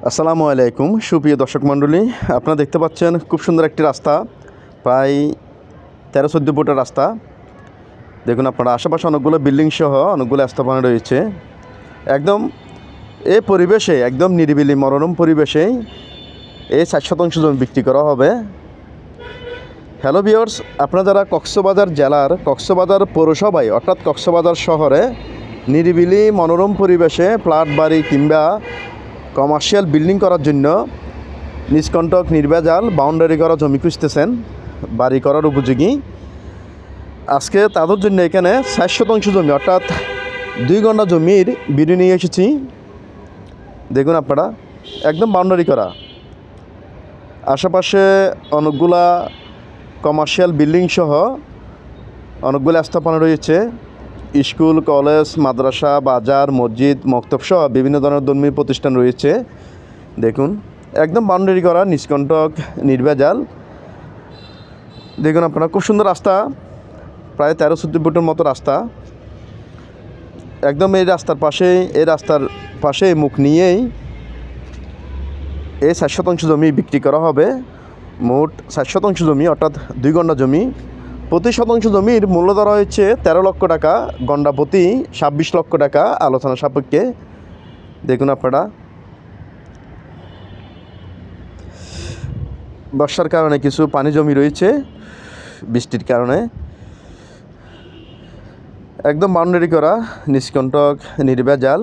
আসসালামু আলাইকুম সুপ্রিয় দর্শক মণ্ডলী, আপনারা দেখতে পাচ্ছেন খুব সুন্দর একটি রাস্তা, প্রায় 13-14 ফুটের রাস্তা। দেখুন আপনারা আশেপাশে অনেকগুলো বিল্ডিং সহ অনেকগুলো স্থাপনা রয়েছে। একদম এই পরিবেশে, একদম নিরিবিলি মনোরম পরিবেশে এই 60% জমি বিক্রি করা হবে। হ্যালো ভিউয়ার্স, আপনারা যারা কক্সবাজার জেলার কক্সবাজার পৌরসভায় অর্থাৎ কক্সবাজার শহরে নিরিবিলি মনোরম পরিবেশে ফ্ল্যাট বাড়ি কিংবা কমার্শিয়াল বিল্ডিং করার জন্য নিষ্কণ্টক নির্ভেজাল বাউন্ডারি করা জমি খুঁজতেছেন, বাড়ি করার উপযোগী, আজকে তাদের জন্য এখানে 60% জমি অর্থাৎ 2 ঘন্টা জমির ভিডিও নিয়ে এসেছি। দেখুন আপনারা, একদম বাউন্ডারি করা, আশেপাশে অনেকগুলা কমার্শিয়াল বিল্ডিং সহ অনেকগুলো স্থাপনা রয়েছে। স্কুল, কলেজ, মাদ্রাসা, বাজার, মসজিদ, মক্তব সহ বিভিন্ন ধরনের ধর্মীয় প্রতিষ্ঠান রয়েছে। দেখুন একদম বাউন্ডারি করা, নিষ্কণ্টক নির্ভেজাল। দেখুন আপনারা, খুব সুন্দর রাস্তা, প্রায় 13-14 ফুটের মতো রাস্তা। একদম এই রাস্তার পাশে মুখ নিয়েই এই 60% জমি বিক্রি করা হবে। মোট 60% জমি অর্থাৎ 2 ঘন্টা জমি। প্রতি শতাংশ জমির মূল্য ধরা হয়েছে 13 লক্ষ টাকা, গন্ডা প্রতি 26 লক্ষ টাকা আলোচনা সাপেক্ষে। দেখুন আপনারা, বর্ষার কারণে কিছু পানি জমি রয়েছে, বৃষ্টির কারণে। একদম বাউন্ডারি করা, নিষ্কণ্টক নির্ভেজাল।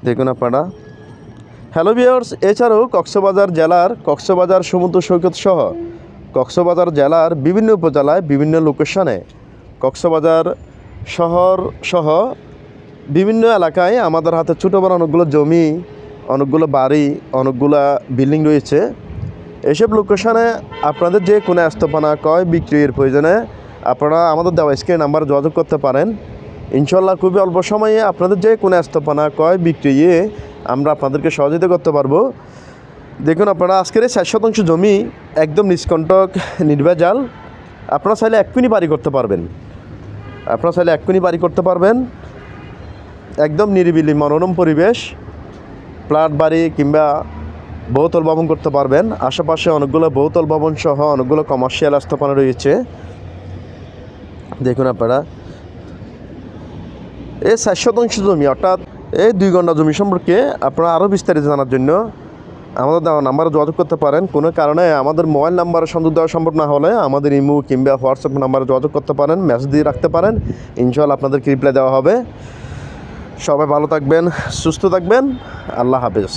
দেখুন আপনারা। হ্যালো ভিউয়ার্স, এছাড়াও কক্সবাজার জেলার কক্সবাজার সমুদ্র সৈকত সহ কক্সবাজার জেলার বিভিন্ন উপজেলায় বিভিন্ন লোকেশনে কক্সবাজার শহর সহ বিভিন্ন এলাকায় আমাদের হাতে ছোটো বড় অনেকগুলো জমি, অনেকগুলো বাড়ি, অনেকগুলো বিল্ডিং রয়েছে। এসব লোকেশনে আপনাদের যে কোনো স্থাপনা ক্রয় বিক্রির প্রয়োজনে আপনারা আমাদের দেওয়া স্ক্রিন নাম্বারে যোগাযোগ করতে পারেন। ইনশাল্লাহ খুবই অল্প সময়ে আপনাদের যে কোনো স্থাপনা ক্রয় বিক্রিয়ে আমরা আপনাদেরকে সহযোগিতা করতে পারবো। দেখুন আপনারা, আজকের এই 60% জমি একদম নিষ্কণ্টক নির্ভেজাল। আপনারা চাইলে এক্ষুনি বাড়ি করতে পারবেন। একদম নিরিবিলি মনোরম পরিবেশ, ফ্ল্যাট বাড়ি কিংবা বহুতল ভবন করতে পারবেন। আশেপাশে অনেকগুলো বহুতল ভবন সহ অনেকগুলো কমার্শিয়াল স্থাপনা রয়েছে। দেখুন আপনারা, এই 60% জমি অর্থাৎ এই 2 ঘন্টা জমি সম্পর্কে আপনারা আরও বিস্তারিত জানার জন্য আমাদের দেওয়া নাম্বারে যোগাযোগ করতে পারেন। কোনো কারণে আমাদের মোবাইল নাম্বারে সংযোগ দেওয়া সম্ভব না হলে আমাদের ইমো কিংবা হোয়াটসঅ্যাপ নাম্বারে যোগাযোগ করতে পারেন, মেসেজ দিয়ে রাখতে পারেন। ইনশাআল্লাহ আপনাদেরকে রিপ্লাই দেওয়া হবে। সবাই ভালো থাকবেন, সুস্থ থাকবেন। আল্লাহ হাফেজ।